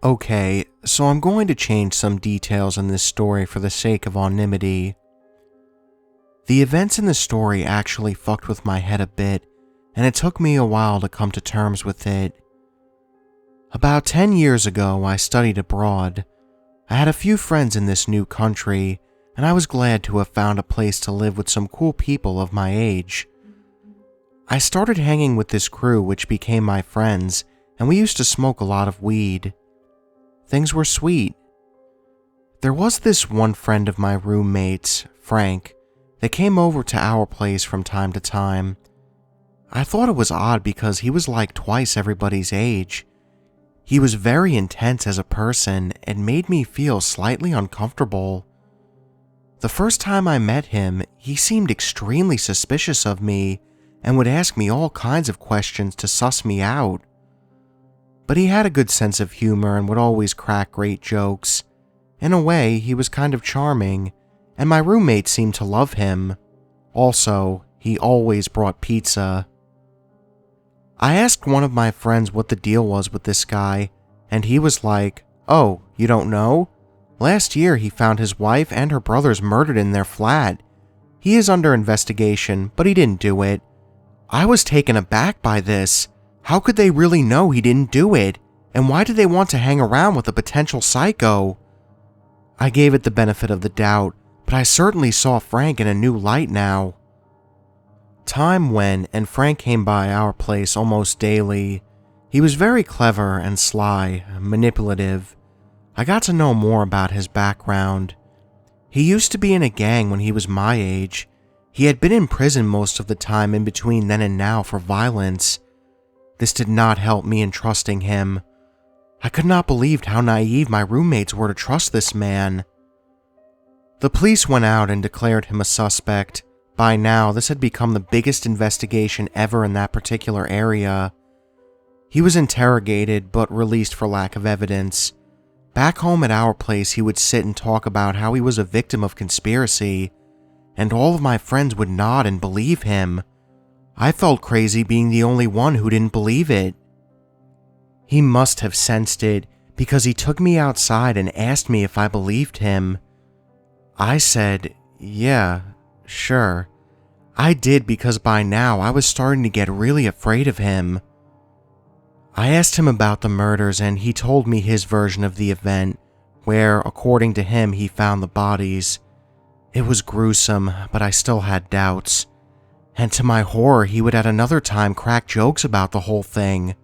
Okay, so I'm going to change some details in this story for the sake of anonymity. The events in the story actually fucked with my head a bit, and it took me a while to come to terms with it. About 10 years ago, I studied abroad. I had a few friends in this new country, and I was glad to have found a place to live with some cool people of my age. I started hanging with this crew, which became my friends, and we used to smoke a lot of weed. Things were sweet. There was this one friend of my roommates, Frank, that came over to our place from time to time. I thought it was odd because he was like twice everybody's age. He was very intense as a person and made me feel slightly uncomfortable. The first time I met him, he seemed extremely suspicious of me and would ask me all kinds of questions to suss me out. But he had a good sense of humor and would always crack great jokes. In a way, he was kind of charming, and my roommate seemed to love him. Also, he always brought pizza. I asked one of my friends what the deal was with this guy, and he was like, "Oh, you don't know? Last year he found his wife and her brothers murdered in their flat. He is under investigation, but he didn't do it." I was taken aback by this. How could they really know he didn't do it? And why did they want to hang around with a potential psycho? I gave it the benefit of the doubt, but I certainly saw Frank in a new light now. Time went, and Frank came by our place almost daily. He was very clever and sly, manipulative. I got to know more about his background. He used to be in a gang when he was my age. He had been in prison most of the time in between then and now for violence. This did not help me in trusting him. I could not believe how naive my roommates were to trust this man. The police went out and declared him a suspect. By now, this had become the biggest investigation ever in that particular area. He was interrogated, but released for lack of evidence. Back home at our place, he would sit and talk about how he was a victim of conspiracy, and all of my friends would nod and believe him. I felt crazy being the only one who didn't believe it. He must have sensed it, because he took me outside and asked me if I believed him. I said, "Yeah, sure." I did because by now I was starting to get really afraid of him. I asked him about the murders and he told me his version of the event, where, according to him, he found the bodies. It was gruesome, but I still had doubts. And to my horror, he would at another time crack jokes about the whole thing.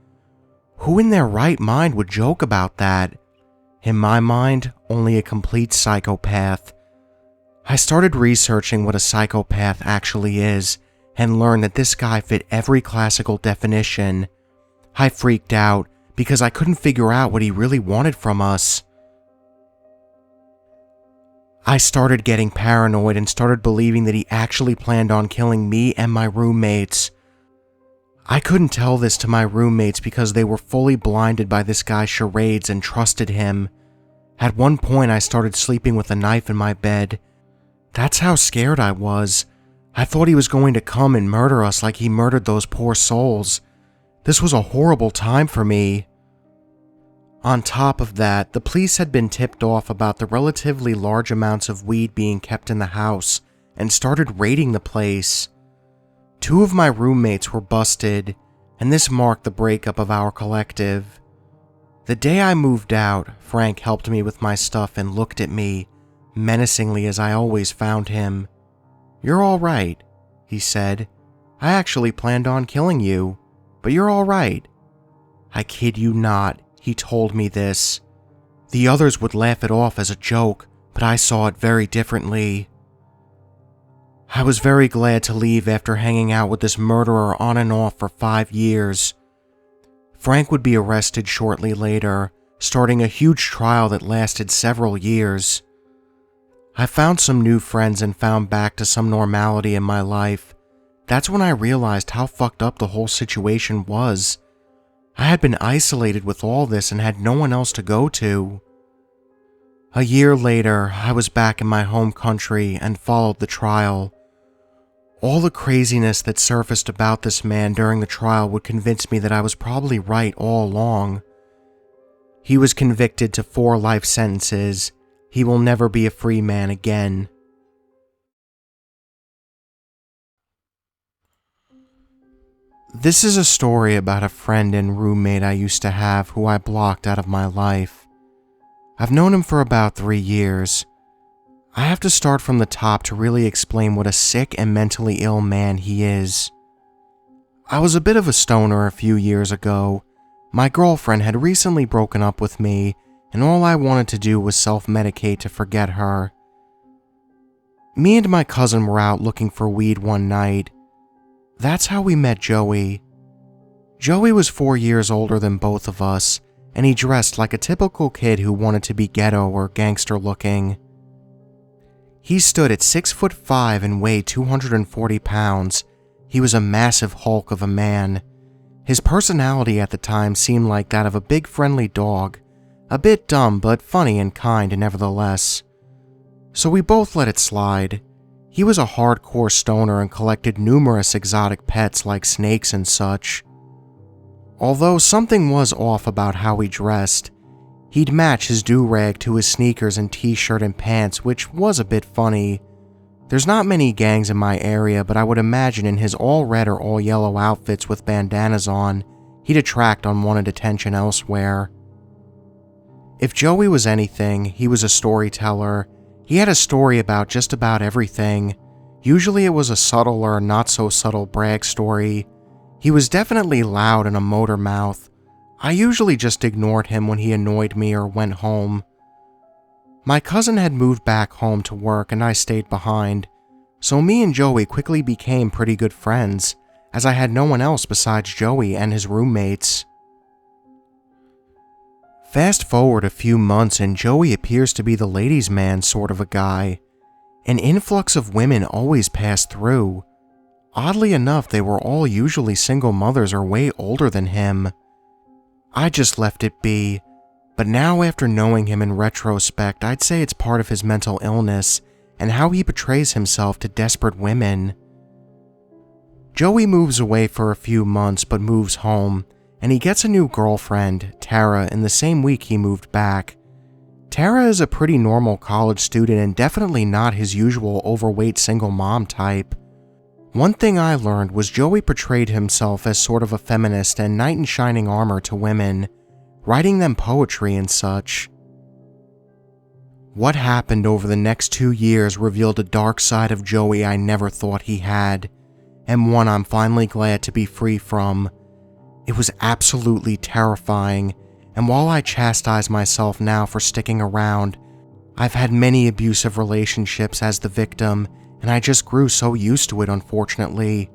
Who in their right mind would joke about that? In my mind, only a complete psychopath. I started researching what a psychopath actually is, and learned that this guy fit every classical definition. I freaked out, because I couldn't figure out what he really wanted from us. I started getting paranoid and started believing that he actually planned on killing me and my roommates. I couldn't tell this to my roommates because they were fully blinded by this guy's charades and trusted him. At one point, I started sleeping with a knife in my bed. That's how scared I was. I thought he was going to come and murder us like he murdered those poor souls. This was a horrible time for me. On top of that, the police had been tipped off about the relatively large amounts of weed being kept in the house and started raiding the place. 2 of my roommates were busted, and this marked the breakup of our collective. The day I moved out, Frank helped me with my stuff and looked at me, menacingly as I always found him. "You're all right," he said. "I actually planned on killing you, but you're all right." I kid you not, he told me this. The others would laugh it off as a joke, but I saw it very differently. I was very glad to leave after hanging out with this murderer on and off for 5 years. Frank would be arrested shortly later, starting a huge trial that lasted several years. I found some new friends and found back to some normality in my life. That's when I realized how fucked up the whole situation was. I had been isolated with all this and had no one else to go to. A year later, I was back in my home country and followed the trial. All the craziness that surfaced about this man during the trial would convince me that I was probably right all along. He was convicted to 4 life sentences. He will never be a free man again. This is a story about a friend and roommate I used to have who I blocked out of my life. I've known him for about 3 years. I have to start from the top to really explain what a sick and mentally ill man he is. I was a bit of a stoner a few years ago. My girlfriend had recently broken up with me, and all I wanted to do was self-medicate to forget her. Me and my cousin were out looking for weed one night. That's how we met Joey. Joey was 4 years older than both of us, and he dressed like a typical kid who wanted to be ghetto or gangster looking. He stood at 6'5" and weighed 240 pounds. He was a massive hulk of a man. His personality at the time seemed like that of a big friendly dog, a bit dumb but funny and kind nevertheless. So we both let it slide. He was a hardcore stoner and collected numerous exotic pets like snakes and such. Although something was off about how he dressed. He'd match his do-rag to his sneakers and t-shirt and pants, which was a bit funny. There's not many gangs in my area, but I would imagine in his all-red or all-yellow outfits with bandanas on, he'd attract unwanted attention elsewhere. If Joey was anything, he was a storyteller. He had a story about just about everything. Usually it was a subtle or not-so-subtle brag story. He was definitely loud and a motor mouth. I usually just ignored him when he annoyed me or went home. My cousin had moved back home to work and I stayed behind, so me and Joey quickly became pretty good friends, as I had no one else besides Joey and his roommates. Fast forward a few months and Joey appears to be the ladies' man sort of a guy. An influx of women always passed through. Oddly enough, they were all usually single mothers or way older than him. I just left it be, but now after knowing him in retrospect, I'd say it's part of his mental illness and how he portrays himself to desperate women. Joey moves away for a few months but moves home, and he gets a new girlfriend, Tara, in the same week he moved back. Tara is a pretty normal college student and definitely not his usual overweight single mom type. One thing I learned was Joey portrayed himself as sort of a feminist and knight in shining armor to women, writing them poetry and such. What happened over the next 2 years revealed a dark side of Joey I never thought he had, and one I'm finally glad to be free from. It was absolutely terrifying, and while I chastise myself now for sticking around, I've had many abusive relationships as the victim, and I just grew so used to it, unfortunately.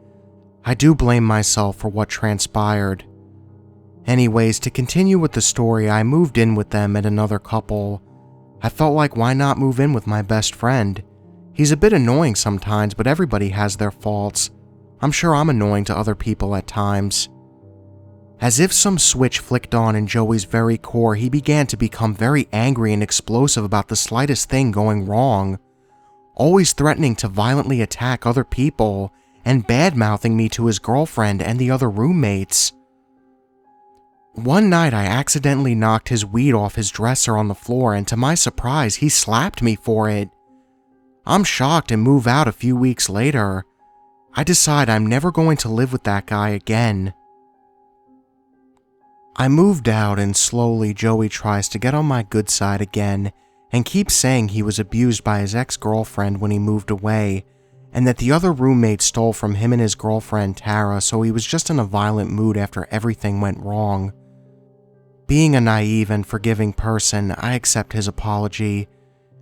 I do blame myself for what transpired. Anyways, to continue with the story, I moved in with them and another couple. I felt like why not move in with my best friend? He's a bit annoying sometimes, but everybody has their faults. I'm sure I'm annoying to other people at times. As if some switch flicked on in Joey's very core, he began to become very angry and explosive about the slightest thing going wrong, always threatening to violently attack other people and bad-mouthing me to his girlfriend and the other roommates. One night I accidentally knocked his weed off his dresser on the floor, and to my surprise he slapped me for it. I'm shocked and move out a few weeks later. I decide I'm never going to live with that guy again. I moved out and slowly Joey tries to get on my good side again and keeps saying he was abused by his ex-girlfriend when he moved away, and that the other roommate stole from him and his girlfriend Tara, so he was just in a violent mood after everything went wrong. Being a naive and forgiving person, I accept his apology,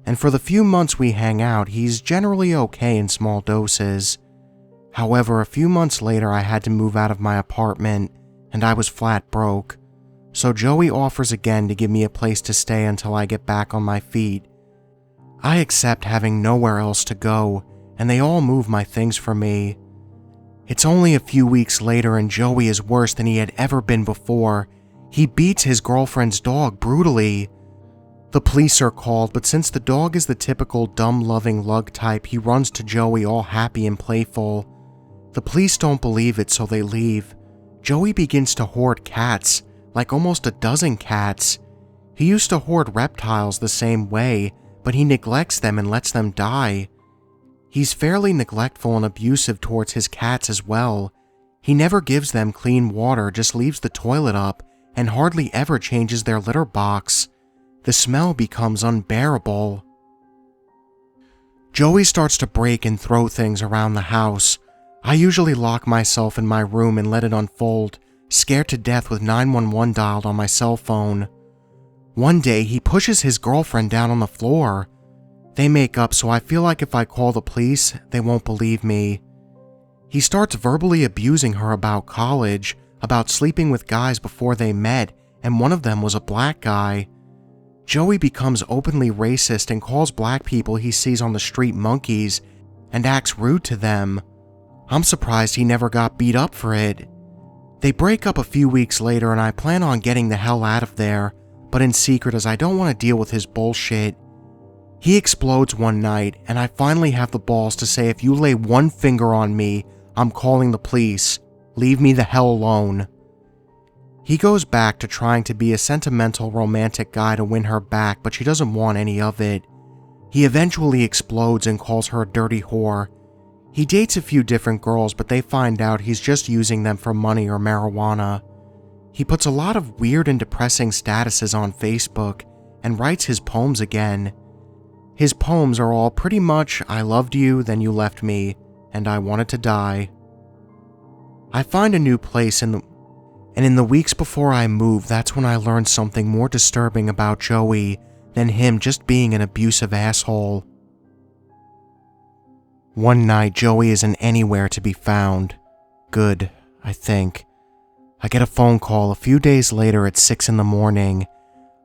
and for the few months we hang out, he's generally okay in small doses. However, a few months later I had to move out of my apartment, and I was flat broke. So Joey offers again to give me a place to stay until I get back on my feet. I accept having nowhere else to go, and they all move my things for me. It's only a few weeks later and Joey is worse than he had ever been before. He beats his girlfriend's dog brutally. The police are called, but since the dog is the typical dumb loving lug type, he runs to Joey all happy and playful. The police don't believe it, so they leave. Joey begins to hoard cats, like almost a dozen cats. He used to hoard reptiles the same way, but he neglects them and lets them die. He's fairly neglectful and abusive towards his cats as well. He never gives them clean water, just leaves the toilet up, and hardly ever changes their litter box. The smell becomes unbearable. Joey starts to break and throw things around the house. I usually lock myself in my room and let it unfold, scared to death with 911 dialed on my cell phone. One day, he pushes his girlfriend down on the floor. They make up, so I feel like if I call the police, they won't believe me. He starts verbally abusing her about college, about sleeping with guys before they met, and one of them was a black guy. Joey becomes openly racist and calls black people he sees on the street monkeys and acts rude to them. I'm surprised he never got beat up for it. They break up a few weeks later and I plan on getting the hell out of there, but in secret as I don't want to deal with his bullshit. He explodes one night and I finally have the balls to say, if you lay one finger on me, I'm calling the police. Leave me the hell alone. He goes back to trying to be a sentimental romantic guy to win her back, but she doesn't want any of it. He eventually explodes and calls her a dirty whore. He dates a few different girls, but they find out he's just using them for money or marijuana. He puts a lot of weird and depressing statuses on Facebook and writes his poems again. His poems are all pretty much, I loved you, then you left me, and I wanted to die. I find a new place and in the weeks before I move, that's when I learned something more disturbing about Joey than him just being an abusive asshole. One night, Joey isn't anywhere to be found. Good, I think. I get a phone call a few days later at 6 in the morning.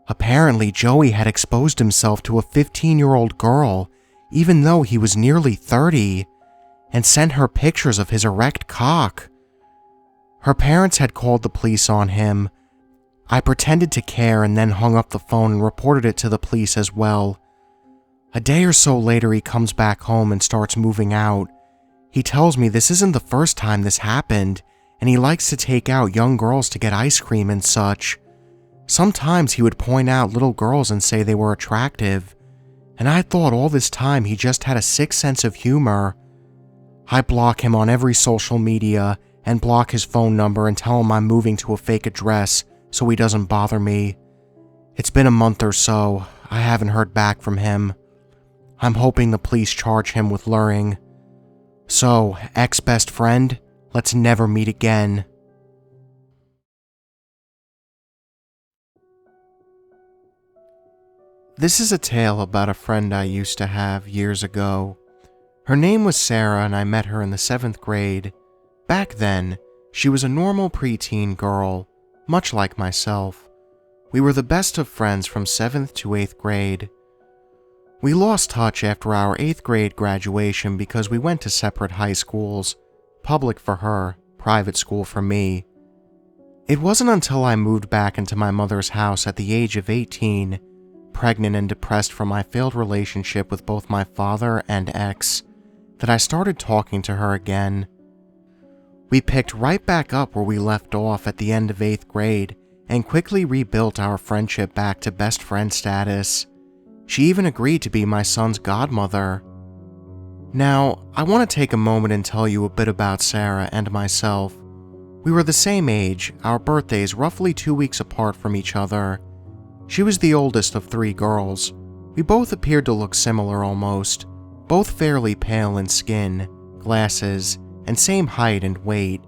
Apparently, Joey had exposed himself to a 15-year-old girl, even though he was nearly 30, and sent her pictures of his erect cock. Her parents had called the police on him. I pretended to care and then hung up the phone and reported it to the police as well. A day or so later, he comes back home and starts moving out. He tells me this isn't the first time this happened, and he likes to take out young girls to get ice cream and such. Sometimes he would point out little girls and say they were attractive, and I thought all this time he just had a sick sense of humor. I block him on every social media and block his phone number and tell him I'm moving to a fake address so he doesn't bother me. It's been a month or so. I haven't heard back from him. I'm hoping the police charge him with luring. So, ex-best friend, let's never meet again. This is a tale about a friend I used to have years ago. Her name was Sarah and I met her in the 7th grade. Back then, she was a normal preteen girl, much like myself. We were the best of friends from 7th to 8th grade. We lost touch after our 8th grade graduation because we went to separate high schools, public for her, private school for me. It wasn't until I moved back into my mother's house at the age of 18, pregnant and depressed from my failed relationship with both my father and ex, that I started talking to her again. We picked right back up where we left off at the end of 8th grade and quickly rebuilt our friendship back to best friend status. She even agreed to be my son's godmother. Now, I want to take a moment and tell you a bit about Sarah and myself. We were the same age, our birthdays roughly 2 weeks apart from each other. She was the oldest of 3 girls. We both appeared to look similar almost, both fairly pale in skin, glasses, and same height and weight.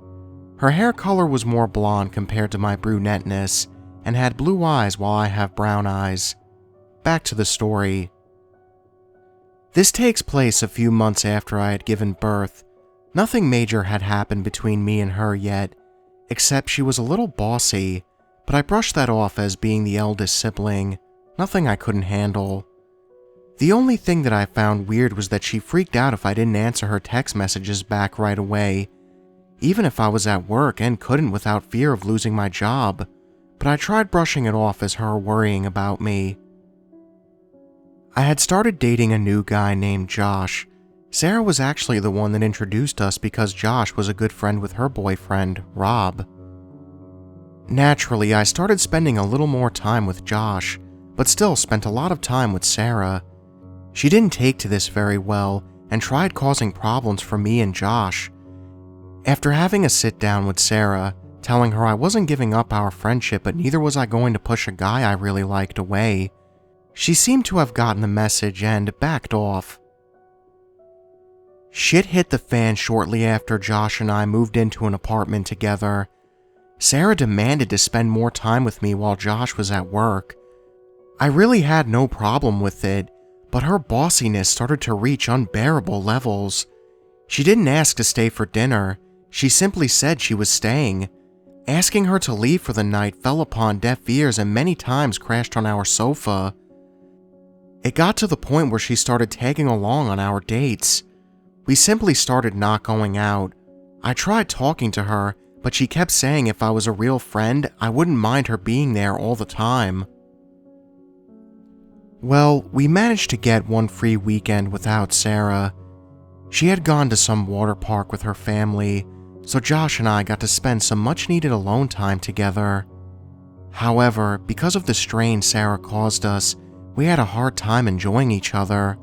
Her hair color was more blonde compared to my brunetteness, and had blue eyes while I have brown eyes. Back to the story. This takes place a few months after I had given birth. Nothing major had happened between me and her yet, except she was a little bossy, but I brushed that off as being the eldest sibling, nothing I couldn't handle. The only thing that I found weird was that she freaked out if I didn't answer her text messages back right away, even if I was at work and couldn't without fear of losing my job, but I tried brushing it off as her worrying about me. I had started dating a new guy named Josh. Sarah was actually the one that introduced us because Josh was a good friend with her boyfriend, Rob. Naturally, I started spending a little more time with Josh, but still spent a lot of time with Sarah. She didn't take to this very well and tried causing problems for me and Josh. After having a sit down with Sarah, telling her I wasn't giving up our friendship but neither was I going to push a guy I really liked away, she seemed to have gotten the message and backed off. Shit hit the fan shortly after Josh and I moved into an apartment together. Sarah demanded to spend more time with me while Josh was at work. I really had no problem with it, but her bossiness started to reach unbearable levels. She didn't ask to stay for dinner, she simply said she was staying. Asking her to leave for the night fell upon deaf ears and many times crashed on our sofa. It got to the point where she started tagging along on our dates. We simply started not going out. I tried talking to her, but she kept saying if I was a real friend, I wouldn't mind her being there all the time. Well, we managed to get one free weekend without Sarah. She had gone to some water park with her family, so Josh and I got to spend some much-needed alone time together. However, because of the strain Sarah caused us, we had a hard time enjoying each other.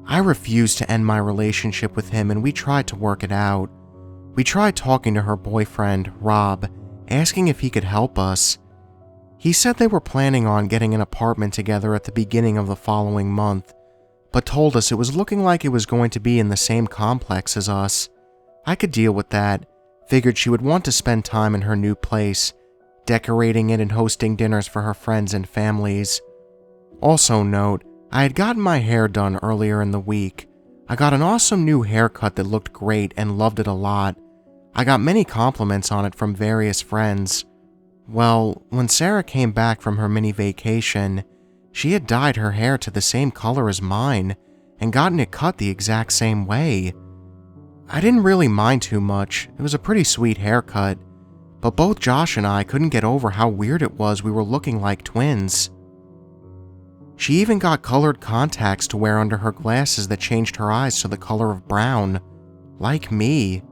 I refused to end my relationship with him and we tried to work it out. We tried talking to her boyfriend, Rob, asking if he could help us. He said they were planning on getting an apartment together at the beginning of the following month, but told us it was looking like it was going to be in the same complex as us. I could deal with that, figured she would want to spend time in her new place, decorating it and hosting dinners for her friends and families. Also note, I had gotten my hair done earlier in the week. I got an awesome new haircut that looked great and loved it a lot. I got many compliments on it from various friends. Well, when Sarah came back from her mini vacation, she had dyed her hair to the same color as mine and gotten it cut the exact same way. I didn't really mind too much, it was a pretty sweet haircut, but both Josh and I couldn't get over how weird it was we were looking like twins. She even got colored contacts to wear under her glasses that changed her eyes to the color of brown, like me.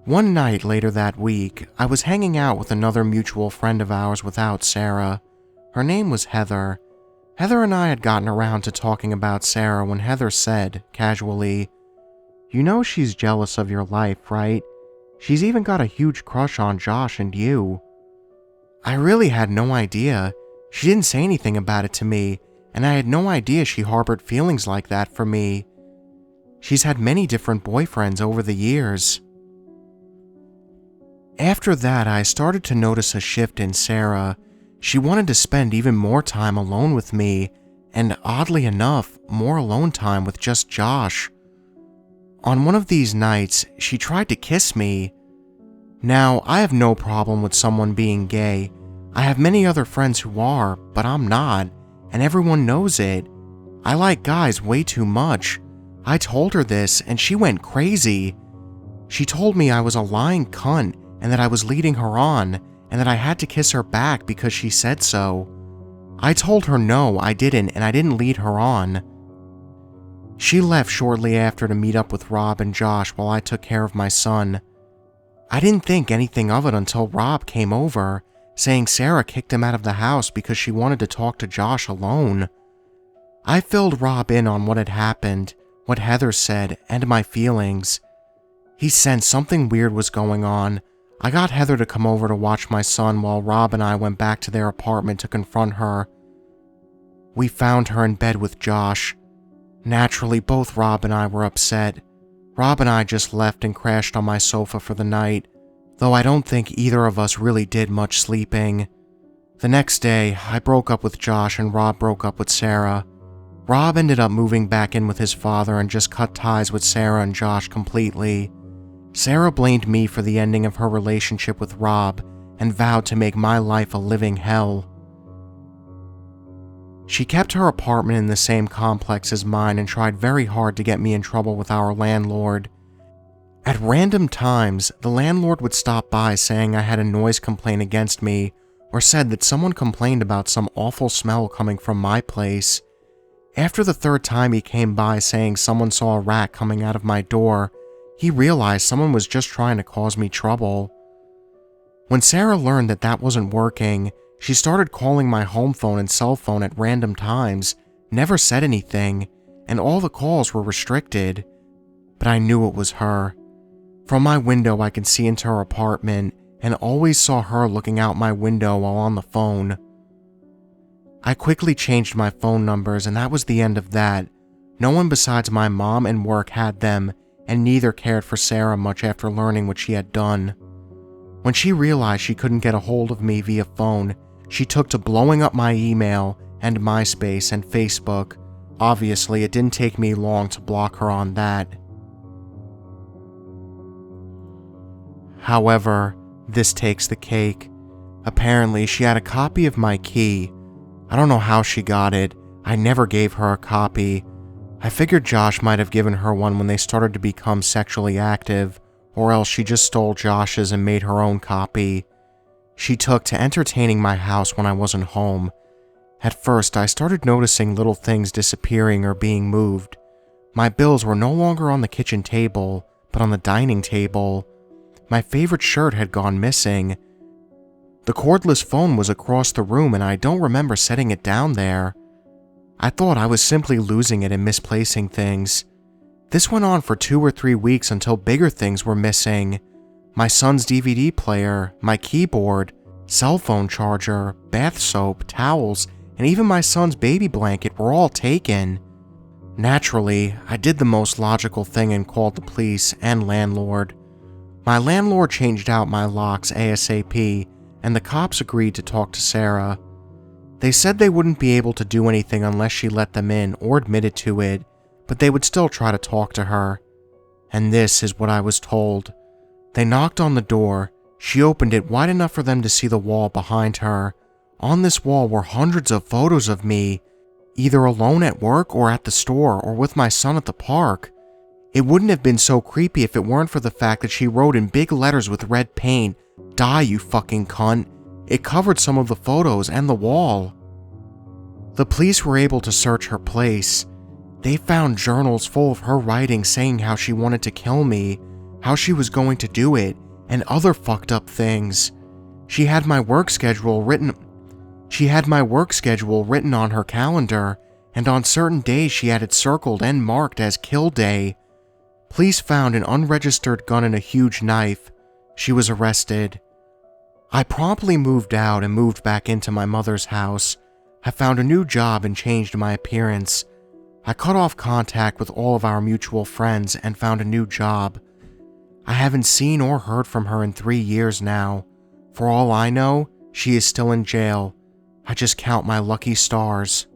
One night later that week, I was hanging out with another mutual friend of ours without Sarah. Her name was Heather. Heather and I had gotten around to talking about Sarah when Heather said, casually, "You know she's jealous of your life, right? She's even got a huge crush on Josh and you." I really had no idea. She didn't say anything about it to me, and I had no idea she harbored feelings like that for me. She's had many different boyfriends over the years. After that, I started to notice a shift in Sarah. She wanted to spend even more time alone with me, and oddly enough, more alone time with just Josh. On one of these nights, she tried to kiss me. Now, I have no problem with someone being gay. I have many other friends who are, but I'm not, and everyone knows it. I like guys way too much. I told her this, and she went crazy. She told me I was a lying cunt, and that I was leading her on, and that I had to kiss her back because she said so. I told her no, I didn't, and I didn't lead her on. She left shortly after to meet up with Rob and Josh while I took care of my son. I didn't think anything of it until Rob came over, saying Sarah kicked him out of the house because she wanted to talk to Josh alone. I filled Rob in on what had happened, what Heather said, and my feelings. He sensed something weird was going on. I got Heather to come over to watch my son while Rob and I went back to their apartment to confront her. We found her in bed with Josh. Naturally, both Rob and I were upset. Rob and I just left and crashed on my sofa for the night, though I don't think either of us really did much sleeping. The next day, I broke up with Josh and Rob broke up with Sarah. Rob ended up moving back in with his father and just cut ties with Sarah and Josh completely. Sarah blamed me for the ending of her relationship with Rob and vowed to make my life a living hell. She kept her apartment in the same complex as mine and tried very hard to get me in trouble with our landlord. At random times, the landlord would stop by saying I had a noise complaint against me or said that someone complained about some awful smell coming from my place. After the third time he came by saying someone saw a rat coming out of my door, he realized someone was just trying to cause me trouble. When Sarah learned that that wasn't working, She started calling my home phone and cell phone at random times, never said anything, and all the calls were restricted. But I knew it was her. From my window, I could see into her apartment and always saw her looking out my window while on the phone. I quickly changed my phone numbers, and that was the end of that. No one besides my mom and work had them, and neither cared for Sarah much after learning what she had done. When she realized she couldn't get a hold of me via phone, she took to blowing up my email and MySpace and Facebook. Obviously, it didn't take me long to block her on that. However, this takes the cake. Apparently, she had a copy of my key. I don't know how she got it. I never gave her a copy. I figured Josh might have given her one when they started to become sexually active, or else she just stole Josh's and made her own copy. She took to entertaining my house when I wasn't home. At first, I started noticing little things disappearing or being moved. My bills were no longer on the kitchen table, but on the dining table. My favorite shirt had gone missing. The cordless phone was across the room, and I don't remember setting it down there. I thought I was simply losing it and misplacing things. This went on for 2 or 3 weeks until bigger things were missing. My son's DVD player, my keyboard, cell phone charger, bath soap, towels, and even my son's baby blanket were all taken. Naturally, I did the most logical thing and called the police and landlord. My landlord changed out my locks ASAP, and the cops agreed to talk to Sarah. They said they wouldn't be able to do anything unless she let them in or admitted to it, but they would still try to talk to her. And this is what I was told. They knocked on the door. She opened it wide enough for them to see the wall behind her. On this wall were hundreds of photos of me, either alone at work or at the store or with my son at the park. It wouldn't have been so creepy if it weren't for the fact that she wrote in big letters with red paint, "Die, you fucking cunt." It covered some of the photos and the wall. The police were able to search her place. They found journals full of her writing saying how she wanted to kill me, how she was going to do it, and other fucked up things. She had my work schedule written on her calendar, and on certain days she had it circled and marked as kill day. Police found an unregistered gun and a huge knife. She was arrested. I promptly moved out and moved back into my mother's house. I found a new job and changed my appearance. I cut off contact with all of our mutual friends and found a new job. I haven't seen or heard from her in 3 years now. For all I know, she is still in jail. I just count my lucky stars.